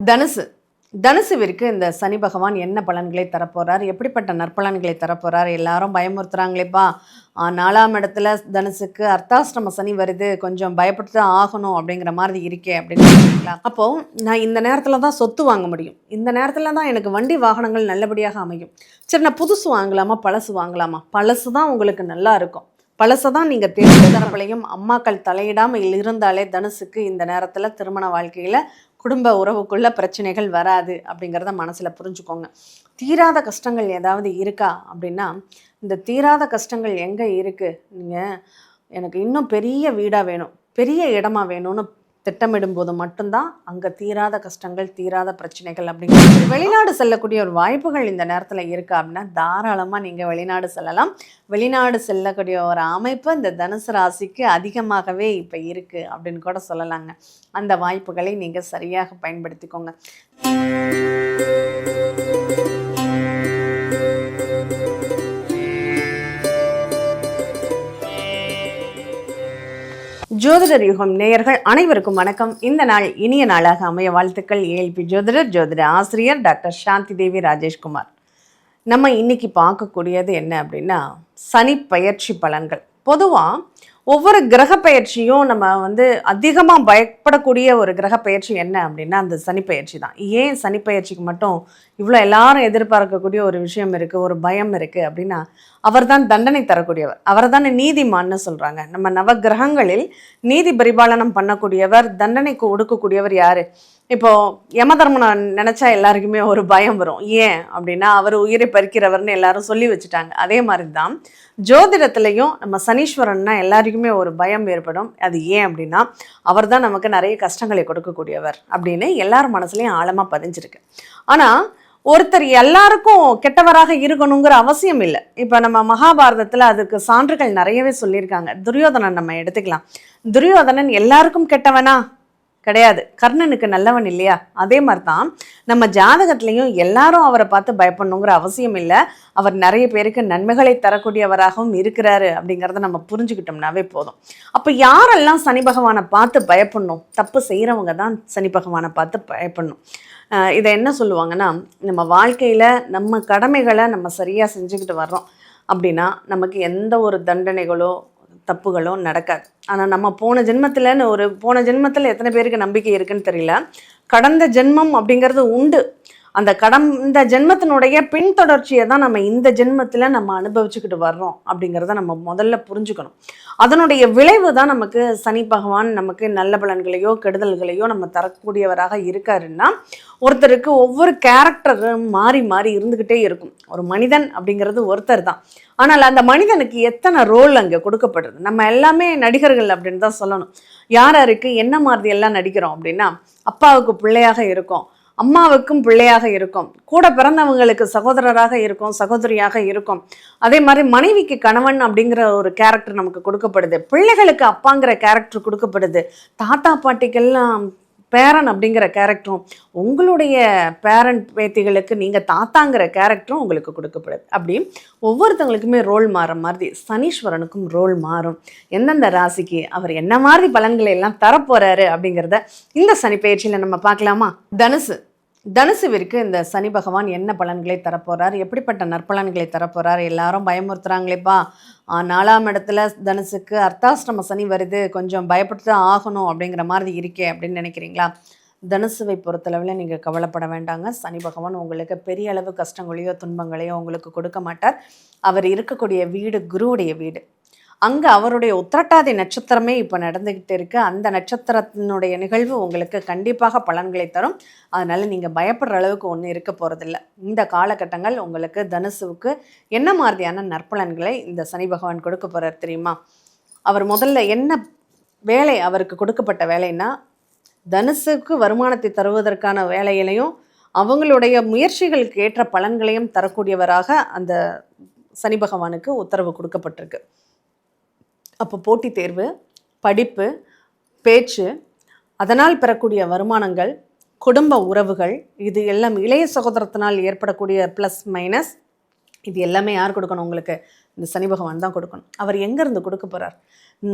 தனுசு தனுசுவிற்கு இந்த சனி பகவான் என்ன பலன்களை தரப்போறார், எப்படிப்பட்ட நற்பலன்களை தரப்போறார்? எல்லாரும் பயமுறுத்துறாங்களேப்பா, 4ஆம் இடத்துல தனுசுக்கு அர்த்தாஷ்டம சனி வருது, கொஞ்சம் பயப்பட்டு தான் ஆகணும் அப்படிங்கிற மாதிரி இருக்கே அப்படின்னு சொல்றீங்களா? அப்போ நான் இந்த நேரத்தில் தான் சொத்து வாங்க முடியும், இந்த நேரத்தில் தான் எனக்கு வண்டி வாகனங்கள் நல்லபடியாக அமையும். சரி, நான் புதுசு வாங்கலாமா பழசு வாங்கலாமா? பழசு தான் உங்களுக்கு நல்லா இருக்கும், பழசை தான் நீங்கள் தேர்ந்தெடுக்கிறப்பலையும் அம்மாக்கள் தலையிடாமல் இருந்தாலே தனுசுக்கு இந்த நேரத்தில் திருமண வாழ்க்கையில் குடும்ப உறவுக்குள்ள பிரச்சனைகள் வராது அப்படிங்கிறத மனசில் புரிஞ்சுக்கோங்க. தீராத கஷ்டங்கள் ஏதாவது இருக்கா அப்படின்னா, இந்த தீராத கஷ்டங்கள் எங்கே இருக்குது, நீங்கள் எனக்கு இன்னும் பெரிய வீடாக வேணும், பெரிய இடமா வேணும்னு திட்டமிடும் போது மட்டும்தான் அங்கே தீராத கஷ்டங்கள், தீராத பிரச்சனைகள் அப்படிங்கிறது. வெளிநாடு செல்லக்கூடிய ஒரு வாய்ப்புகள் இந்த நேரத்தில் இருக்கா அப்படின்னா, தாராளமாக நீங்கள் வெளிநாடு செல்லலாம். வெளிநாடு செல்லக்கூடிய ஒரு அமைப்பு இந்த தனுசு ராசிக்கு அதிகமாகவே இப்போ இருக்குது அப்படின்னு கூட சொல்லலாங்க. அந்த வாய்ப்புகளை நீங்கள் சரியாக பயன்படுத்திக்கோங்க. ஜோதிடர் யுகம் நேயர்கள் அனைவருக்கும் வணக்கம். இந்த நாள் இனிய நாளாக அமைய வாழ்த்துக்கள். ஏஎல்பி ஜோதிட ஆசிரியர் டாக்டர் சாந்தி தேவி ராஜேஷ்குமார். நம்ம இன்னைக்கு பார்க்கக்கூடியது என்ன அப்படின்னா, சனி பயிற்சி பலன்கள். பொதுவாக ஒவ்வொரு கிரக பயிற்சியும் நம்ம அதிகமாக பயப்படக்கூடிய ஒரு கிரக பயிற்சி என்ன அப்படின்னா அந்த சனி பயிற்சி தான். ஏன் சனி பயிற்சிக்கு மட்டும் இவ்வளோ எல்லாரும் எதிர்பார்க்கக்கூடிய ஒரு விஷயம் இருக்குது, ஒரு பயம் இருக்குது அப்படின்னா, அவர் தான் தண்டனை தரக்கூடியவர், அவர் தானே நீதிமான்னு சொல்கிறாங்க. நம்ம நவ கிரகங்களில் நீதி பரிபாலனம் பண்ணக்கூடியவர், தண்டனைக்கு ஒடுக்கக்கூடியவர் யார்? இப்போது யமதர்மனை நினச்சா எல்லாருக்குமே ஒரு பயம் வரும். ஏன் அப்படின்னா அவர் உயிரை பறிக்கிறவர்னு எல்லாரும் சொல்லி வச்சுட்டாங்க. அதே மாதிரி தான் ஜோதிடத்துலேயும் நம்ம சனீஸ்வரன்னா எல்லாருக்குமே ஒரு பயம் ஏற்படும். அது ஏன் அப்படின்னா அவர் தான் நமக்கு நிறைய கஷ்டங்களை கொடுக்கக்கூடியவர் அப்படின்னு எல்லார் மனசுலையும் ஆழமாக பதிஞ்சிருக்கு. ஆனால் ஒருத்தர் எல்லாருக்கும் கெட்டவராக இருக்கணுங்கிற அவசியம் இல்லை. இப்போ நம்ம மகாபாரதத்தில் அதுக்கு சான்றுகள் நிறையவே சொல்லியிருக்காங்க. துரியோதனன் நம்ம எடுத்துக்கலாம். துரியோதனன் எல்லாருக்கும் கெட்டவனா? கிடையாது. கர்ணனுக்கு நல்லவன் இல்லையா? அதே மாதிரி தான் நம்ம ஜாதகத்துலேயும் எல்லாரும் அவரை பார்த்து பயப்படணுங்கிற அவசியம் இல்லை. அவர் நிறைய பேருக்கு நன்மைகளை தரக்கூடியவராகவும் இருக்கிறாரு அப்படிங்கிறத நம்ம புரிஞ்சுக்கிட்டோம்னாவே போதும். அப்போ யாரெல்லாம் சனி பகவானை பார்த்து பயப்படணும்? தப்பு செய்கிறவங்க தான் சனி பகவானை பார்த்து பயப்படணும். இதை என்ன சொல்லுவாங்கன்னா, நம்ம வாழ்க்கையில் நம்ம கடமைகளை நம்ம சரியாக செஞ்சுக்கிட்டு வர்றோம் அப்படின்னா நமக்கு எந்த ஒரு தண்டனைகளோ தப்புகளும் நடக்காது. ஆனால் நம்ம போன ஜென்மத்தில் எத்தனை பேருக்கு நம்பிக்கை இருக்குன்னு தெரியல. கடந்த ஜென்மம் அப்படிங்கிறது உண்டு. அந்த கடந்த ஜென்மத்தினுடைய பின்தொடர்ச்சியை தான் நம்ம இந்த ஜென்மத்தில் நம்ம அனுபவிச்சுக்கிட்டு வர்றோம் அப்படிங்கிறத நம்ம முதல்ல புரிஞ்சுக்கணும். அதனுடைய விளைவு தான் நமக்கு சனி பகவான் நமக்கு நல்ல பலன்களையோ கெடுதல்களையோ நம்ம தரக்கூடியவராக இருக்காருன்னா, ஒருத்தருக்கு ஒவ்வொரு கேரக்டரும் மாறி மாறி இருந்துக்கிட்டே இருக்கும். ஒரு மனிதன் அப்படிங்கிறது ஒருத்தர் தான். ஆனால் அந்த மனிதனுக்கு எத்தனை ரோல் அங்கே கொடுக்கப்படுறது? நம்ம எல்லாமே நடிகர்கள் அப்படின்னு தான் சொல்லணும். யாருக்கு என்ன மாதிரி எல்லாம் நடிக்கிறோம் அப்படின்னா, அப்பாவுக்கு பிள்ளையாக இருக்கும், அம்மாவுக்கும் பிள்ளையாக இருக்கும், கூட பிறந்தவங்களுக்கு சகோதரராக இருக்கும், சகோதரியாக இருக்கும். அதே மாதிரி மனைவிக்கு கணவன் அப்படிங்கிற ஒரு கேரக்டர் நமக்கு கொடுக்கப்படுது, பிள்ளைகளுக்கு அப்பாங்கிற கேரக்டர் கொடுக்கப்படுது, தாத்தா பாட்டிக்கெல்லாம் பேரன் அப்படிங்கிற கேரக்டரும், உங்களுடைய பேரன் பேத்திகளுக்கு நீங்கள் தாத்தாங்கிற கேரக்டரும் உங்களுக்கு கொடுக்கப்படுது. அப்படி ஒவ்வொருத்தவங்களுக்குமே ரோல் மாற மாதிரி சனீஸ்வரனுக்கும் ரோல் மாறும். எந்தெந்த ராசிக்கு அவர் என்ன மாதிரி பலன்களை எல்லாம் தரப்போறாரு அப்படிங்கிறத இந்த சனி பயிற்சியில் நம்ம பார்க்கலாமா? தனுசுவிற்கு இந்த சனி பகவான் என்ன பலன்களை தரப்போறார், எப்படிப்பட்ட நற்பலன்களை தரப்போறார்? எல்லாரும் பயமுறுத்துறாங்களேப்பா, 4ஆம் இடத்துல தனுசுக்கு அர்த்தாஷ்டம சனி வருது, கொஞ்சம் பயப்பட்டு தான் ஆகணும் அப்படிங்கிற மாதிரி இருக்கே அப்படின்னு நினைக்கிறீங்களா? தனுசுவை பொறுத்தளவில் நீங்கள் கவலைப்பட வேண்டாங்க. சனி பகவான் உங்களுக்கு பெரிய அளவு கஷ்டங்களையோ துன்பங்களையோ உங்களுக்கு கொடுக்க மாட்டார். அவர் இருக்கக்கூடிய வீடு குருவுடைய வீடு. அங்கே அவருடைய உத்திரட்டாதி நட்சத்திரமே இப்போ நடந்துக்கிட்டு இருக்குது. அந்த நட்சத்திரத்தினுடைய நிகழ்வு உங்களுக்கு கண்டிப்பாக பலன்களை தரும். அதனால் நீங்கள் பயப்படுற அளவுக்கு ஒன்றும் இருக்க போகிறதில்ல. இந்த காலகட்டங்கள் உங்களுக்கு தனுசுவுக்கு என்ன மாதிரியான நற்பலன்களை இந்த சனி பகவான் கொடுக்க போகிறார் தெரியுமா? அவர் முதல்ல என்ன வேலை அவருக்கு கொடுக்கப்பட்ட வேலைன்னா, தனுசுக்கு வருமானத்தை தருவதற்கான வேலையிலையும் அவங்களுடைய முயற்சிகளுக்கு ஏற்ற பலன்களையும் தரக்கூடியவராக அந்த சனி பகவானுக்கு உத்தரவு கொடுக்கப்பட்டிருக்கு. அப்போ போட்டித் தேர்வு, படிப்பு, பேச்சு, அதனால் பெறக்கூடிய வருமானங்கள், குடும்ப உறவுகள், இது எல்லாம் இளைய சகோதரத்தினால் ஏற்படக்கூடிய ப்ளஸ் மைனஸ், இது எல்லாமே யார் கொடுக்கணும்? உங்களுக்கு இந்த சனி பகவான் தான் கொடுக்கணும். அவர் எங்கேருந்து கொடுக்க போகிறார்?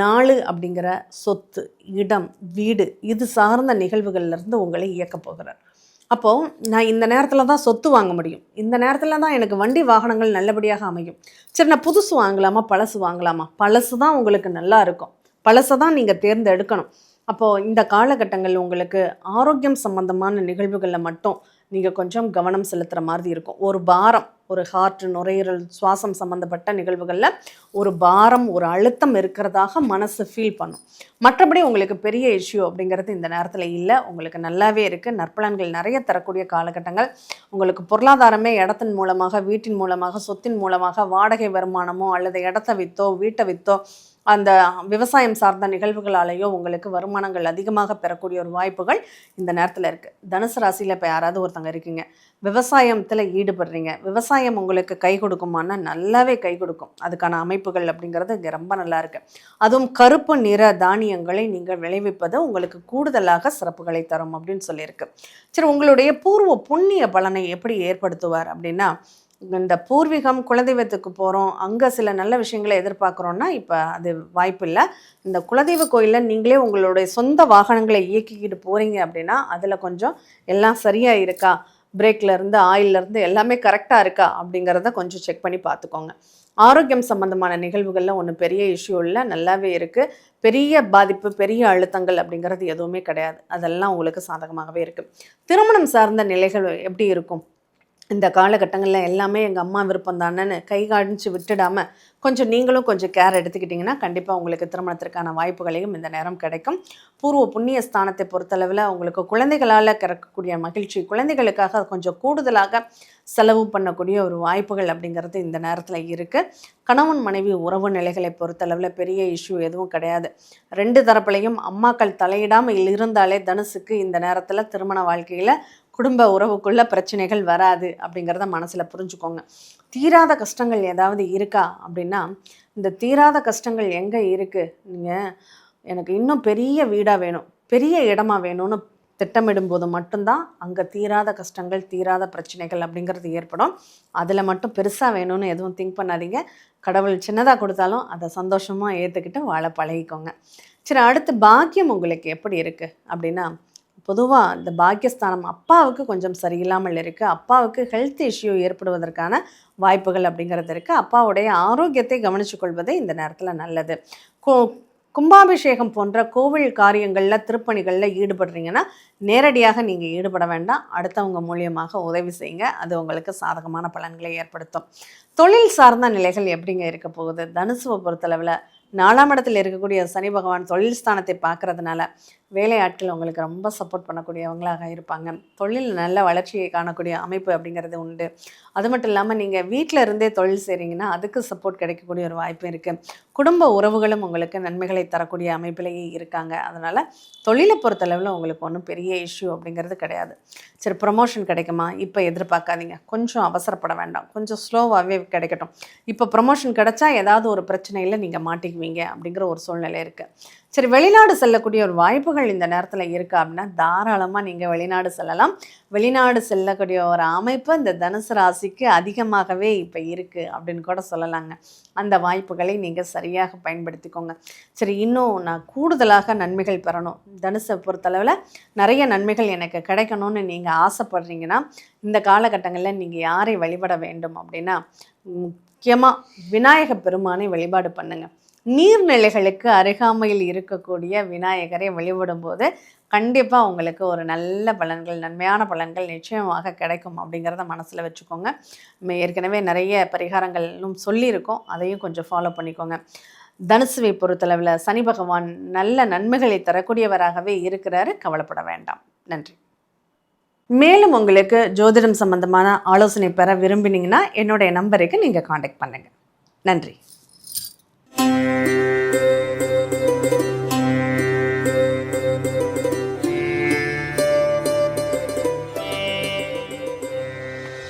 4 அப்படிங்கிற சொத்து, இடம், வீடு, இது சார்ந்த நிகழ்வுகள்லேருந்து உங்களை இயக்க போகிறார். அப்போது நான் இந்த நேரத்தில் தான் சொத்து வாங்க முடியும், இந்த நேரத்தில் தான் எனக்கு வண்டி வாகனங்கள் நல்லபடியாக அமையும். சரி, நான் புதுசு வாங்கலாமா பழசு வாங்கலாமா? பழசு தான் உங்களுக்கு நல்லா இருக்கும், பழசை தான் நீங்கள் தேர்ந்தெடுக்கணும். அப்போது இந்த காலகட்டங்கள் உங்களுக்கு ஆரோக்கியம் சம்பந்தமான நிகழ்வுகளில் மட்டும் நீங்கள் கொஞ்சம் கவனம் செலுத்துகிற மாதிரி இருக்கும். ஒரு பாரம், ஒரு ஹார்ட், நுரையீரல், சுவாசம் சம்மந்தப்பட்ட நிகழ்வுகளில் ஒரு பாரம், ஒரு அழுத்தம் இருக்கிறதாக மனசு ஃபீல் பண்ணும். மற்றபடி உங்களுக்கு பெரிய இஷ்யூ அப்படிங்கிறது இந்த நேரத்தில் இல்லை. உங்களுக்கு நல்லாவே இருக்குது. நற்பலன்கள் நிறைய தரக்கூடிய காலகட்டங்கள். உங்களுக்கு பொருளாதாரமே இடத்தின் மூலமாக, வீட்டின் மூலமாக, சொத்தின் மூலமாக, வாடகை வருமானமோ அல்லது இடத்த விற்றோ வீட்டை விற்றோ அந்த விவசாயம் சார்ந்த நிகழ்வுகளாலேயோ உங்களுக்கு வருமானங்கள் அதிகமாக பெறக்கூடிய ஒரு வாய்ப்புகள் இந்த நேரத்தில் இருக்குது. தனுசு ராசியில் இப்போ யாராவது ஒருத்தங்க இருக்கீங்க, விவசாயத்தில் ஈடுபடுறீங்க, விவசாயம் உங்களுக்கு கை கொடுக்குமானா நல்லாவே கை கொடுக்கும். அதுக்கான அமைப்புகள் அப்படிங்கிறது இங்கே ரொம்ப நல்லா இருக்குது. அதுவும் கருப்பு நிற தானியங்களை நீங்கள் விளைவிப்பது உங்களுக்கு கூடுதலாக சிறப்புகளை தரும் அப்படின்னு சொல்லியிருக்கு. சரி, உங்களுடைய பூர்வ புண்ணிய பலனை எப்படி ஏற்படுத்துவார் அப்படின்னா, இந்த பூர்வீகம் குலதெய்வத்துக்கு போகிறோம், அங்கே சில நல்ல விஷயங்களை எதிர்பார்க்குறோன்னா இப்போ அது வாய்ப்பு இல்லை. இந்த குலதெய்வ கோயிலில் நீங்களே உங்களுடைய சொந்த வாகனங்களை இயக்கிக்கிட்டு போகிறீங்க அப்படின்னா அதில் கொஞ்சம் எல்லாம் சரியாக இருக்கா, பிரேக்லேருந்து ஆயிலேருந்து எல்லாமே கரெக்டாக இருக்கா அப்படிங்கிறத கொஞ்சம் செக் பண்ணி பார்த்துக்கோங்க. ஆரோக்கியம் சம்பந்தமான நிகழ்வுகளில் ஒன்றும் பெரிய இஷ்யூ இல்லை, நல்லாவே இருக்குது. பெரிய பாதிப்பு, பெரிய அழுத்தங்கள் அப்படிங்கிறது எதுவுமே கிடையாது. அதெல்லாம் உங்களுக்கு சாதகமாகவே இருக்குது. திருமணம் சார்ந்த நிலைகள் எப்படி இருக்கும் இந்த காலகட்டங்களில்? எல்லாமே எங்கள் அம்மா விருப்பம் தானேன்னு கை காணிச்சு விட்டுடாமல் கொஞ்சம் நீங்களும் கொஞ்சம் கேர் எடுத்துக்கிட்டிங்கன்னா கண்டிப்பாக உங்களுக்கு திருமணத்திற்கான வாய்ப்புகளையும் இந்த நேரம் கிடைக்கும். பூர்வ புண்ணிய ஸ்தானத்தை பொறுத்தளவில் உங்களுக்கு குழந்தைகளால் கிடைக்கக்கூடிய மகிழ்ச்சி, குழந்தைகளுக்காக கொஞ்சம் கூடுதலாக செலவு பண்ணக்கூடிய ஒரு வாய்ப்புகள் அப்படிங்கிறது இந்த நேரத்தில் இருக்குது. கணவன் மனைவி உறவு நிலைகளை பொறுத்தளவில் பெரிய இஷ்யூ எதுவும் கிடையாது. 2 தரப்புலையும் அம்மாக்கள் தலையிடாமல் இருந்தாலே தனுசுக்கு இந்த நேரத்தில் திருமண வாழ்க்கையில் குடும்ப உறவுக்குள்ள பிரச்சனைகள் வராது அப்படிங்கிறத மனசில் புரிஞ்சுக்கோங்க. தீராத கஷ்டங்கள் ஏதாவது இருக்கா அப்படின்னா, இந்த தீராத கஷ்டங்கள் எங்கே இருக்குது, நீங்கள் எனக்கு இன்னும் பெரிய வீடாக வேணும், பெரிய இடமா வேணும்னு திட்டமிடும்போது மட்டும்தான் அங்கே தீராத கஷ்டங்கள், தீராத பிரச்சனைகள் அப்படிங்கிறது ஏற்படும். அதில் மட்டும் பெருசாக வேணும்னு எதுவும் திங்க் பண்ணாதீங்க. கடவுள் சின்னதாக கொடுத்தாலும் அதை சந்தோஷமாக ஏற்றுக்கிட்டு வாழ பழகிக்கோங்க. சரி, அடுத்து பாக்கியம் உங்களுக்கு எப்படி இருக்குது அப்படின்னா, பொதுவாக இந்த பாக்கியஸ்தானம் அப்பாவுக்கு கொஞ்சம் சரியில்லாமல் இருக்குது. அப்பாவுக்கு ஹெல்த் இஷ்யூ ஏற்படுவதற்கான வாய்ப்புகள் அப்படிங்கிறது இருக்குது. அப்பாவுடைய ஆரோக்கியத்தை கவனித்து கொள்வது இந்த நேரத்தில் நல்லது. கும்பாபிஷேகம் போன்ற கோவில் காரியங்களில், திருப்பணிகளில் ஈடுபடுறீங்கன்னா நேரடியாக நீங்கள் ஈடுபட வேண்டாம், அடுத்தவங்க மூலியமாக உதவி செய்யுங்க. அது உங்களுக்கு சாதகமான பலன்களை ஏற்படுத்தும். தொழில் சார்ந்த நிலைகள் எப்படிங்க இருக்க போகுது? தனுசுவை பொறுத்தளவில் 4ஆம் இடத்தில் இருக்கக்கூடிய சனி பகவான் தொழில் ஸ்தானத்தை பார்க்கறதுனால வேலையாட்கள் உங்களுக்கு ரொம்ப சப்போர்ட் பண்ணக்கூடியவங்களாக இருப்பாங்க. தொழில் நல்ல வளர்ச்சியை காணக்கூடிய அமைப்பு அப்படிங்கிறது உண்டு. அது மட்டும் இல்லாமல் நீங்கள் வீட்டில் இருந்தே தொழில் செய்கிறீங்கன்னா அதுக்கு சப்போர்ட் கிடைக்கக்கூடிய ஒரு வாய்ப்பு இருக்குது. குடும்ப உறவுகளும் உங்களுக்கு நன்மைகளை தரக்கூடிய அமைப்பிலேயே இருக்காங்க. அதனால் தொழிலை பொறுத்தளவில் உங்களுக்கு ஒன்றும் பெரிய இஷ்யூ அப்படிங்கிறது கிடையாது. சரி, ப்ரமோஷன் கிடைக்குமா? இப்போ எதிர்பார்க்காதீங்க, கொஞ்சம் அவசரப்பட வேண்டாம், கொஞ்சம் ஸ்லோவாகவே கிடைக்கட்டும். இப்போ ப்ரமோஷன் கிடைச்சா ஏதாவது ஒரு பிரச்சனையில் நீங்கள் மாட்டிக்குவீங்க அப்படிங்கிற ஒரு சூழ்நிலை இருக்குது. சரி, வெளிநாடு செல்லக்கூடிய ஒரு வாய்ப்புகள் இந்த நேரத்தில் இருக்கா அப்படின்னா தாராளமாக நீங்கள் வெளிநாடு செல்லலாம். வெளிநாடு செல்லக்கூடிய ஒரு அமைப்பு இந்த தனுசு ராசிக்கு அதிகமாகவே இப்போ இருக்குது அப்படின்னு கூட சொல்லலாங்க. அந்த வாய்ப்புகளை நீங்கள் சரியாக பயன்படுத்திக்கோங்க. சரி, இன்னும் நான் கூடுதலாக நன்மைகள் பெறணும், தனுசை பொறுத்தளவில் நிறைய நன்மைகள் எனக்கு கிடைக்கணும்னு நீங்கள் ஆசைப்படுறீங்கன்னா இந்த காலகட்டங்களில் நீங்கள் யாரை வழிபட வேண்டும் அப்படின்னா, முக்கியமாக விநாயக பெருமானை வழிபாடு பண்ணுங்கள். நீர்நிலைகளுக்கு அருகாமையில் இருக்கக்கூடிய விநாயகரை வழிபடும்போது கண்டிப்பாக உங்களுக்கு ஒரு நல்ல பலன்கள், நன்மையான பலன்கள் நிச்சயமாக கிடைக்கும் அப்படிங்கிறத மனசில் வச்சுக்கோங்க. நம்ம ஏற்கனவே நிறைய பரிகாரங்களும் சொல்லியிருக்கோம், அதையும் கொஞ்சம் ஃபாலோ பண்ணிக்கோங்க. தனுசுவை பொறுத்தளவில் சனி பகவான் நல்ல நன்மைகளை தரக்கூடியவராகவே இருக்கிறாரு, கவலைப்பட வேண்டாம். நன்றி. மேலும் உங்களுக்கு ஜோதிடம் சம்பந்தமான ஆலோசனை பெற விரும்பினீங்கன்னா என்னுடைய நம்பருக்கு நீங்கள் காண்டாக்ட் பண்ணுங்கள். நன்றி.